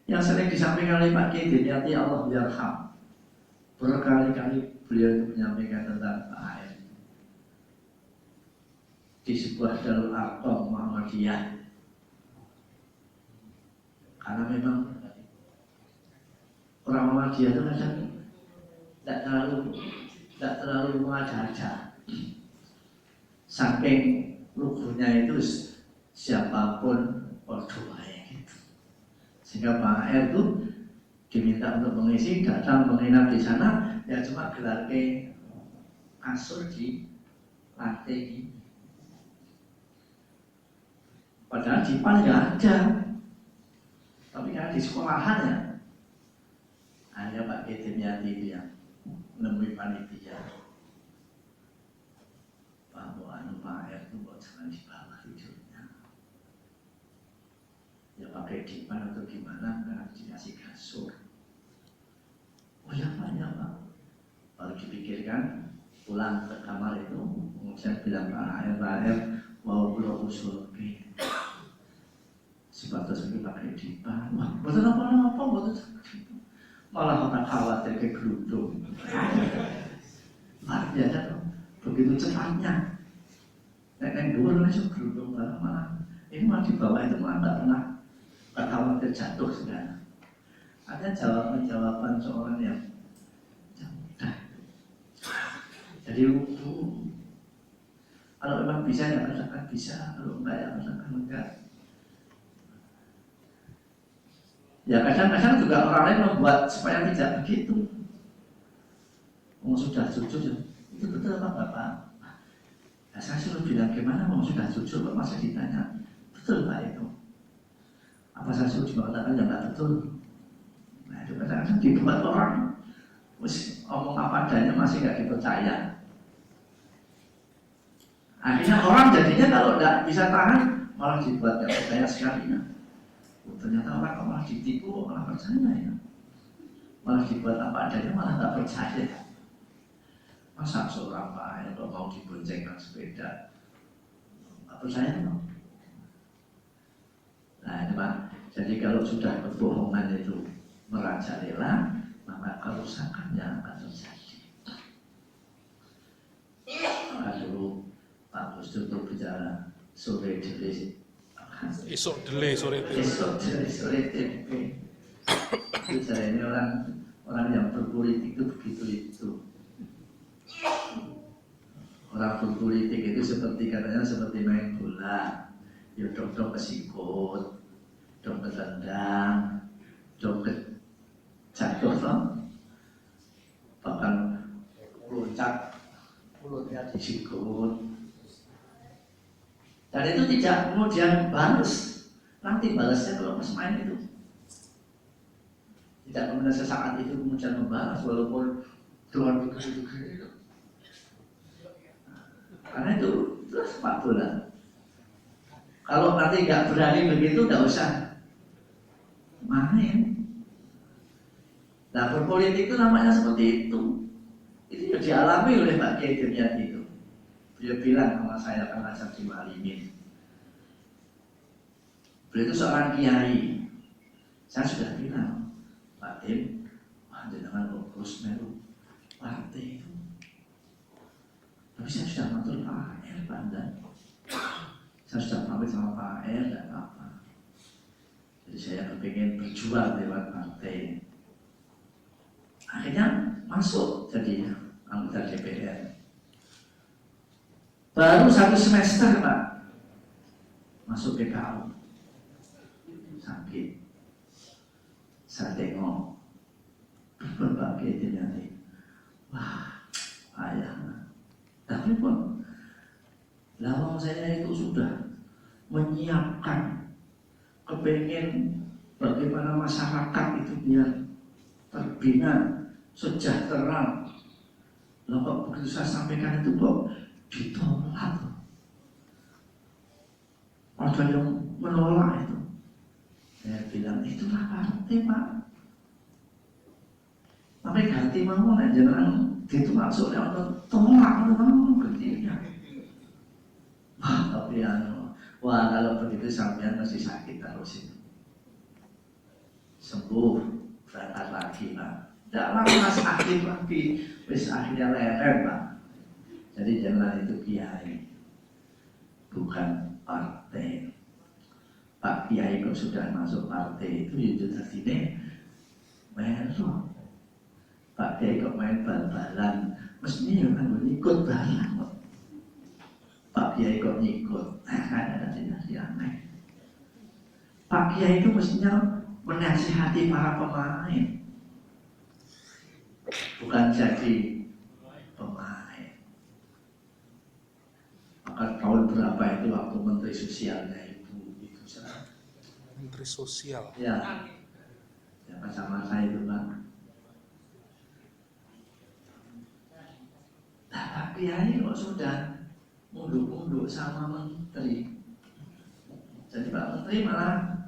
yang sering disampaikan oleh Pak Kiai Dimyati Allah yarham. Berkali-kali beliau itu menyampaikan tentang Pak AR di sebuah Darul Arqam Muhammadiyah. Karena memang orang Muhammadiyah itu kadang tidak terlalu mengada-ada. Saking lugunya itu siapapun ordoanya gitu. Sehingga Pak AR itu diminta untuk mengisi, datang menginap di sana, ya cuma gelar ke kasur di lantai ini. Padahal di PAN nggak ada, tapi kan di sekolahan ya, hanya Pak Kiai Dimyati itu yang menemui panitia. Bahwa Pak AR itu buat jangan di bawah tidurnya, ya pakai dipan atau gimana, karena dikasih kasur. Oh ya Pak, ya Pak. Baru dipikirkan, pulang ke kamar itu, kemudian bilang Pak AR mau pulau usul ke sebatas itu pakai dipan. Wah, betul apa-apa, betul. Malah orang khawatir ke gerudung. Luar biasa dong, begitu cepatnya. Nenek dulu langsung gerudung malah ini malah di bawah itu malah nggak pernah khawatir jatuh segala. Ada jawaban seorang yang mudah. Jadi lugu. Kalau memang bisa ya rasakan bisa, kalau enggak ya rasakan enggak. Ya kadang-kadang juga orang lain membuat supaya tidak begitu. Sudah jujur ya, itu betul apa Bapak? Nah, saya suruh bilang gimana sudah jujur kok masih ditanya. Betul Pak itu. Apa saya suruh mengatakan yang enggak betul? Nah itu kadang-kadang dibuat orang omong apa adanya masih nggak dipercaya. Akhirnya orang jadinya kalau nggak bisa tahan malah dibuat nggak percaya sekali ya. Ternyata orang malah ditipu, malah percaya ya. Malah dibuat apa adanya malah nggak percaya. Masa seorang Pak AR kalau mau diboncengkan sepeda nggak percaya no? Nah ini Pak, jadi kalau sudah kebohongan itu merajalela, maka kerusakan yang akan terjadi. Maka dulu Pak Gus Dur bicara sore dele, esok dele sore tempe. Itu saya ini orang yang berpolitik itu begitu itu. Orang berpolitik itu seperti katanya seperti main bola, ya dong kesikut, dong ketendang, dong jatuh loh, bahkan loncat mulutnya disikut. Dan itu tidak kemudian balas, nanti balasnya kalau pas main itu tidak kemudian sesaat itu kemudian membalas walaupun dengan begitu. Karena itu sepak bola. Kalau nanti nggak berani begitu, nggak usah main. Nah, berpolitik itu namanya seperti itu. Itu yang dialami oleh Pak Kiai Dimyati itu. Beliau bilang sama saya kan ngajar di Walimin. Beliau itu seorang kiai. Saya sudah bilang, Pak Tim, jangan fokus melu partai itu. Tapi saya sudah ngatur Pak AR, Pak Andan. Saya sudah pamit sama Pak AR, tidak apa-apa. Jadi saya kepingin berjuang lewat partai. Akhirnya masuk jadi anggota DPR. Baru 1 semester Pak, masuk PKU. Sakit. Saya tengok berbagai dinamik. Wah, ayah. Tapi pun, lawang saya itu sudah menyiapkan kepengen bagaimana masyarakat itu biar terbina, sejahtera. Lalu kok begitu saya sampaikan itu kok ditolak. Ada yang menolak itu. Saya bilang itulah partai Pak. Tapi ganti mau nek jangan itu maksudnya tolak memang begitu. Wah tapi wah kalau begitu sampean masih sakit terus itu. sembuh, berangkat lagi Pak. Tidak lama sakit lagi, wis akhirnya leren Pak. Jadi jangan itu kiai, bukan partai. Pak Kiai kok sudah masuk partai itu yaitu tadinya melu. Pak Kiai kok main bal-balan, mestinya ya kan ikut balan. Pak Kiai kok ngikut, kan ada dinasti aneh. Pak Kiai itu mestinya menasihati para pemain, bukan jadi pemain. Maka tahun berapa itu waktu Menteri Sosialnya Menteri Sosial. ya, kacamata itu Pak. Nah, Pak Kiai kok sudah munduk-munduk sama Menteri. Jadi Pak Menteri malah,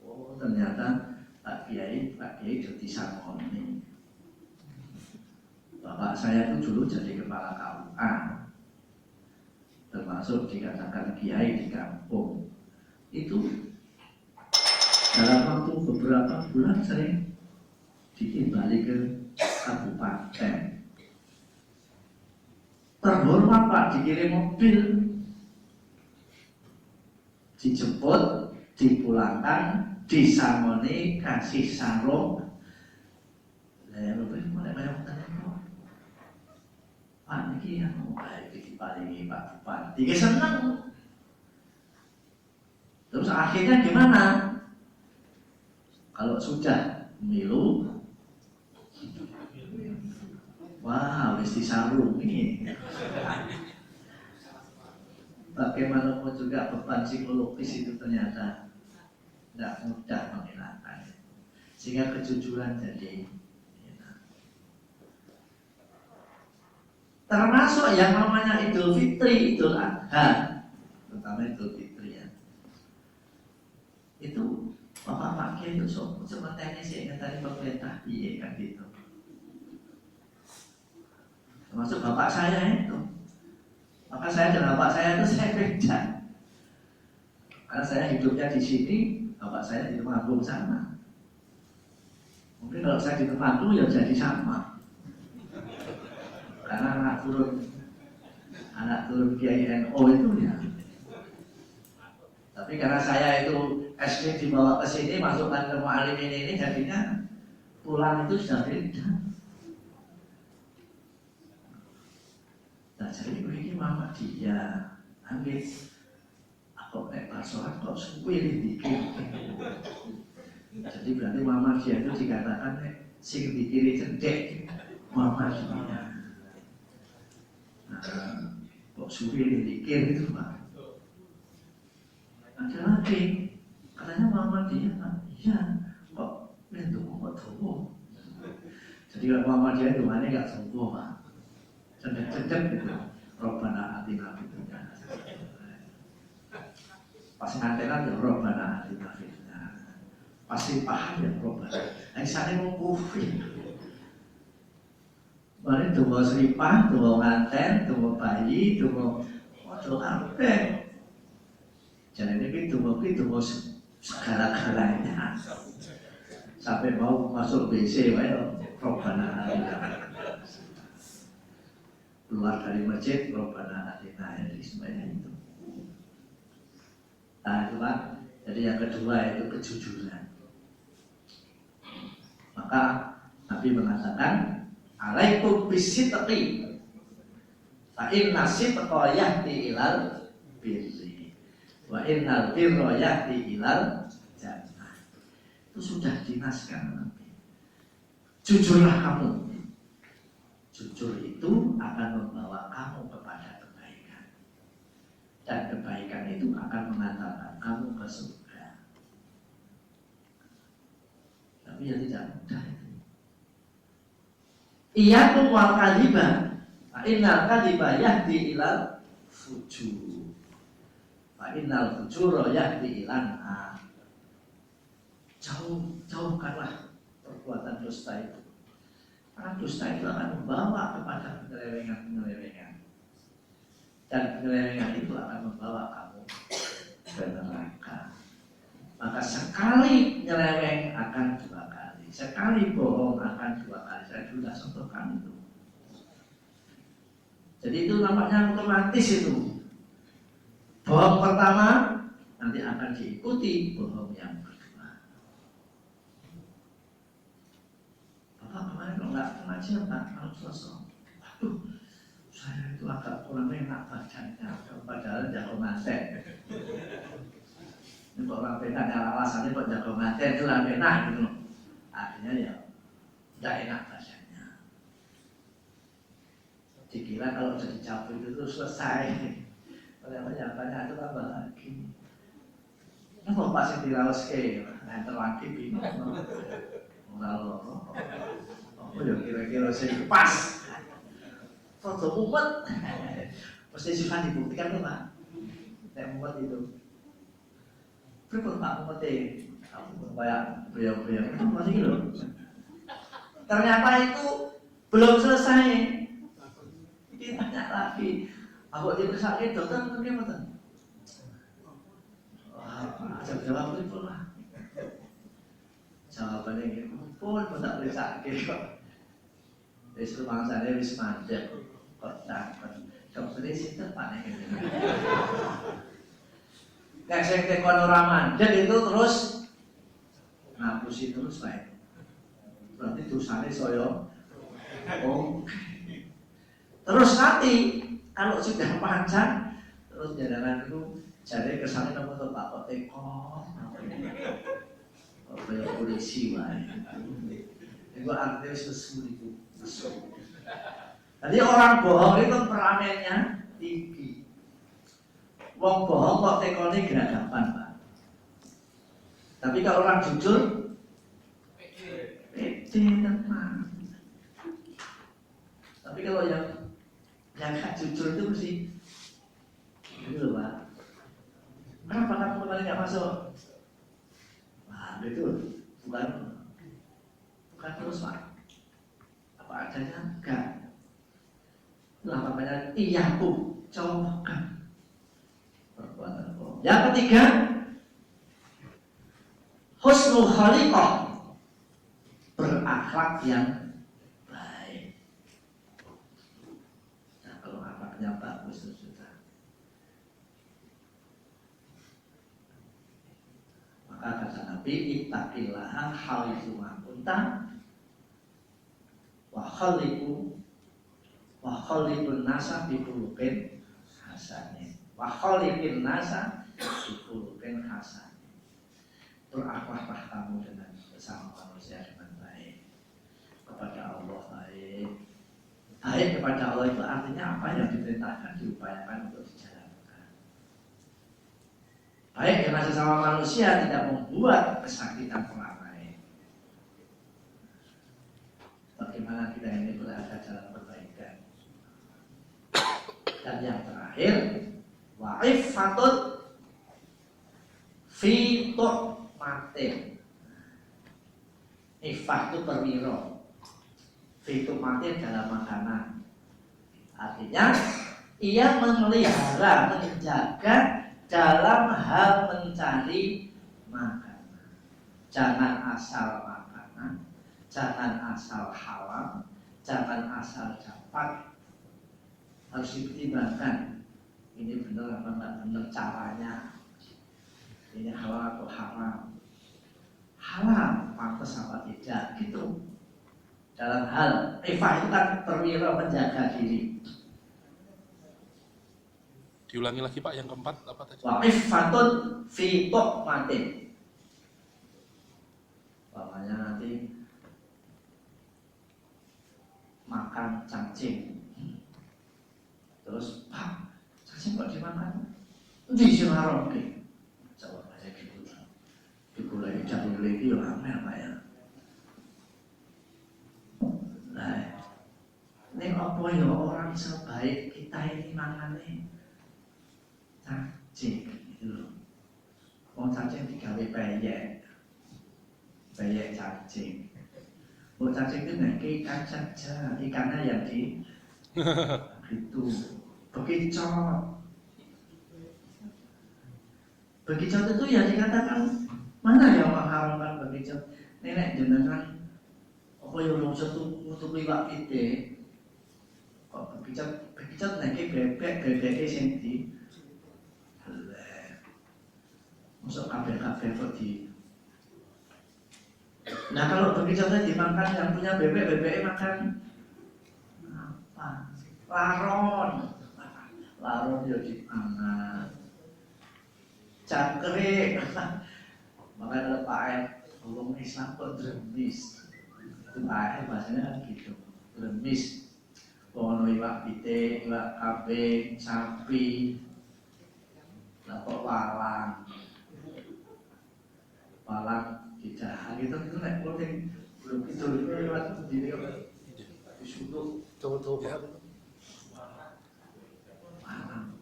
oh ternyata Pak Kiai jadi samoni. Bapak saya itu dulu jadi kepala KUA, termasuk dikatakan Kiai di kampung. Itu dalam waktu beberapa bulan sering ditimbali ke kabupaten. Terhormat Pak, dikirim mobil, dijemput, dipulangkan, disangoni, kasih sarung. Pak niki yang mau baik diparingi Pak Bupati, dia senang. Terus akhirnya gimana? Kalau sudah milu, wah, wis disarungi. Bagaimanapun juga beban psikologis itu ternyata tidak mudah menghilangkan. Sehingga kejujuran jadi termasuk yang namanya Idul Fitri, Idul Adha, terutama Idul Fitri ya. Itu Bapak Pak Kiai itu seperti sih tadi pemerintah iya kan gitu. Termasuk bapak saya itu. Maka saya dan bapak saya itu saya beda. Karena saya hidupnya di sini, bapak saya di Temanggung sana. Mungkin kalau saya di Temanggung ya jadi sama. Karena anak turun Kiai NO itu ya. Tapi karena saya itu SD dibawa ke sini, masukkan ke Mu'alim ini jadinya pulang itu sudah beda. Nah jadi begini mama dia ambil aku pas sholat kok suwir dikir. Jadi berarti mama dia itu dikatakan sing dikiri cendek mama dia. Nah, kok suwir dikir itu Pak. Ada lagi, katanya mama dia, iya, kok itu kok tumbuh. Jadi kalau mama dia itu mana nggak tumbuh Pak, cendek gitu. Robbana atina fid dunya. Pas ngantenan ya Robbana atina fid dunya. Pasti paham ya Robbana. Yang sana mau kufri. Mari tunggu seripah, tunggu nganten, tunggu bayi, tunggu apa? Jadi ini tunggu segala-galanya sampai mau masuk WC, Robbana atina. Keluar dari masjid, Robbana atina di semuanya itu. Nah itu Pak. Jadi yang kedua itu kejujuran. Maka Nabi mengatakan, alaikum bisidqi, fa inna sidqa yahdi ilal birri. Wa innal birra yahdi ilal jannah. Itu sudah dinaskan Nabi. Jujurlah kamu. Jujur itu akan membawa kamu kepada kebaikan. Dan kebaikan itu akan mengantarkan kamu ke surga. Tapi ya tidak mudah itu. Iyyakum wal kadhiba. Fa innal kadhiba yahdi ilal fujur. Fa innal fujura yahdi ilan nar. Jauhkanlah perbuatan dusta itu. Karena dusta itu akan membawa kepada penyelewengan. Dan penyelewengan itu akan membawa kamu ke neraka. Maka sekali nyeleweng akan 2 kali, sekali bohong akan 2 kali. Saya sudah contohkan itu. Jadi itu nampaknya otomatis itu. Bohong pertama nanti akan diikuti bohong yang kedua. Bapak kemarin kalau nggak pengajian Pak, kalau selesai, aduh, saya itu agak kurang enak bacanya, padahal jago maten. Ini kok orang tanya alasannya kok jago maten itu lah enak gitu. Akhirnya ya tidak enak bacanya. Dikira kalau sudah dicabut itu selesai. Ternyata banyak itu tambah lagi. Ini kok pas yang dirawaske, nah terlaki bingung. Lalu, oh ya kira-kira saya pas. Foto mumet, mesti susah dibuktikan tuh Pak. Saya mumet itu. Berapa Pak mumetnya? Aku kayak beliau-beliau itu masih gitu. Ternyata itu belum selesai. Ini tanya lagi. Aku diperiksa dokter mungkin betul. Wah, jawab itu lah. Jawabannya gitu. Pun tak periksa kok. Wis rumangsane wis mandek kok takon. Dokter sinten Pak nek ngene. Nek sing tekon ora mandek itu terus ngapusi terus wae. Berarti dosane saya. Oh. Terus nanti kalau sudah panjang terus jalan itu jadi kesannya kamu tuh Pak kok tekon. Kayak polisi wae. Itu artinya sesuatu itu. Jadi orang bohong itu peramennya tinggi. Wong bohong kok tekone geragapan Pak. Tapi kalau orang jujur, pede teman. Tapi kalau yang gak jujur itu mesti, gitu loh Pak. Kenapa kamu kemarin gak masuk? Wah betul, bukan terus Pak. Apa adanya enggak. Itulah namanya iyaku, cobakan perbuatan bohong. Yang ketiga, husnul khaliqah, berakhlak yang baik. Nah, kalau akhlaknya bagus itu sudah. Maka kata Nabi, ittaqillaha haitsu ma kunta wa khaliqun nasa bi khuluqin hasanin. Wa khaliqin nasa bi khuluqin hasanin. Berakhlaklah kamu dengan sesama manusia dengan baik. Kepada Allah baik. Baik kepada Allah itu artinya apa yang diperintahkan diupayakan untuk dijalankan. Baik dengan sesama manusia tidak membuat kesakitan orang lain. Bagaimana kita ini berada dalam perbaikan. Dan yang terakhir, wa'iffatun fi tu'matin. Iffah itu perwira, fi tu'matin dalam makanan. Artinya ia memelihara, menjaga dalam hal mencari makanan. Jangan asal makanan, jangan asal halal, jangan asal dapat. Harus dipertimbangkan. Ini benar apa enggak benar caranya. Ini halal atau haram. Halal, pantas apa tidak gitu. Dalam hal ifah itu kan perwira menjaga diri. Diulangi lagi Pak yang keempat apa tadi? Wa iffatun fi tu'matin. Bapaknya nanti makan cacing. Terus, Pak, cacing kok dimakan? Di sing haram ki. Jawabannya gitu. Digulai jatuh lagi ya amel Pak ya. Nah, ini apa ya orang sebaik kita ini makannya cacing gitu loh. Wong cacing digawe peyek cacing. Wong cacing itu nggak ikan saja, ikannya yang di itu bekicot itu ya dikatakan Mana yang mengharamkan bekicot? Nenek jenengan apa yang rumah untuk liwat pite? Kok bekicot naik bebek sing di masuk kabel kok di. Nah kalau bekicotnya dimakan yang punya bebek makan apa? Laron ya dipangan. Cangkrik. Makanya ada Pak M, ngomong Islam kok dremis. Itu Pak M bahasanya kan gitu, dremis. Pono iwak pite, iwak kambing, sapi, lah kok walang tidak gitu itu nek kuning belum itu lewat di disuruh coba walang,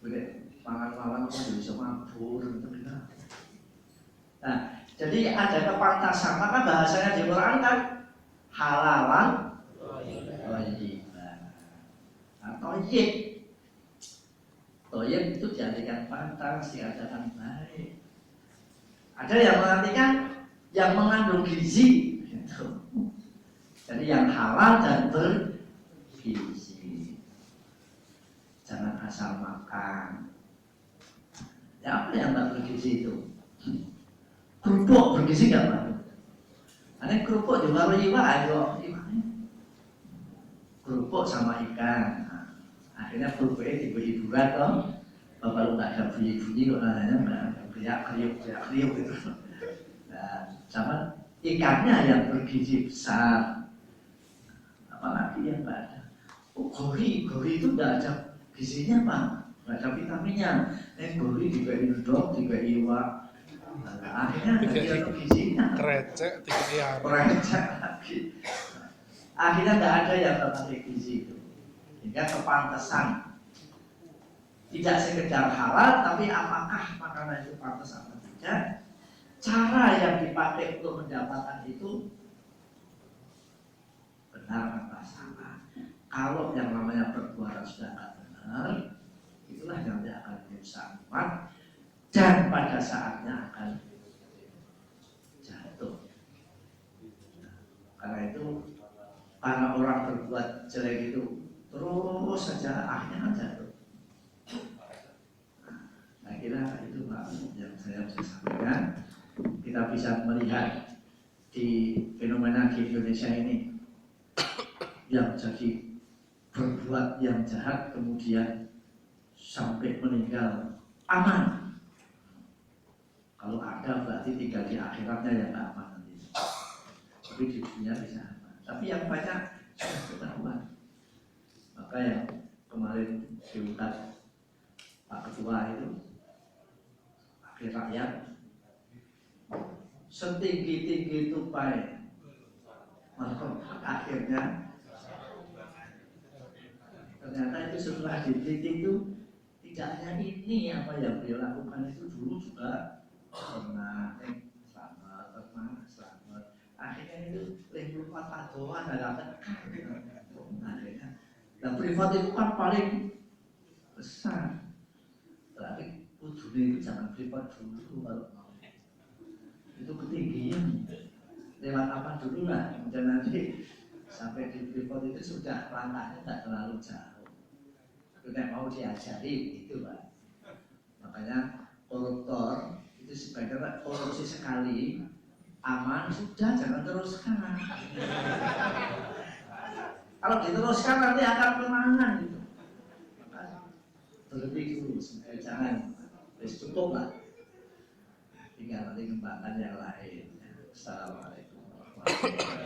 boleh walang kok bisa mabur gitu. Nah, jadi ada kepantasan, maka bahasanya di Quran kan halalan thayyiban. Nah, thayyib itu diartikan pantas, diartikan baik. Ada yang mengartikan yang mengandung gizi gitu. Jadi yang halal dan bergizi. Jangan asal makan. Ya apa yang tak bergizi itu? Kerupuk bergizi nggak Pak? Ada kerupuk juga harus iwak. Kerupuk sama ikan. Nah, akhirnya kerupuknya dibuat toh. Bapak lu nggak ada bunyi kok namanya nggak kriuk gitu. Nah, sama ikannya yang bergizi besar. Apalagi yang nggak ada. Gori itu nggak ada gizinya Pak, nggak ada vitaminnya. Gori juga indok, juga iwak. Nah, akhirnya nggak ada gizinya. Krecek, tiga lagi. Akhirnya nggak ada yang terpakai gizi itu. Hingga kepantasan. Tidak sekedar halal, tapi apakah makanan itu pantas atau tidak? Cara yang dipakai untuk mendapatkan itu benar atau salah. Kalau yang namanya perbuatan sudah tidak benar, itulah yang akan dirusak umat dan pada saatnya akan jatuh. Karena itu, karena orang berbuat jelek itu terus saja akhirnya akan jatuh. Nah, kira itu Pak yang saya bisa sampaikan. Kita bisa melihat di fenomena di Indonesia ini yang jadi berbuat yang jahat kemudian sampai meninggal aman. Kalau ada berarti tinggal di akhiratnya yang tidak aman nanti. Tapi di dunia bisa aman. Tapi yang banyak sudah ketahuan. Maka yang kemarin diungkap Pak Ketua itu akhir rakyat setinggi-tinggi tupai, maka akhirnya ternyata itu setelah diteliti itu tidak hanya ini apa yang beliau lakukan itu dulu juga pernah selamat akhirnya itu lupa tadoan dalam akhirnya dan privat itu kan paling besar berarti ujungnya itu jangan privat dulu kalau mau itu ketinggian lewat apa dulu lah kemudian nanti sampai di privat itu sudah langkahnya tidak terlalu jauh. Tidak mau diajari gitu Pak. Makanya koruptor itu sebaiknya korupsi sekali aman sudah jangan teruskan. Kalau diteruskan nanti akan kemana gitu. Maka berhenti dulu jangan cukup lah. Tinggal nanti kembangkan yang lain. Assalamualaikum warahmatullahi wabarakatuh.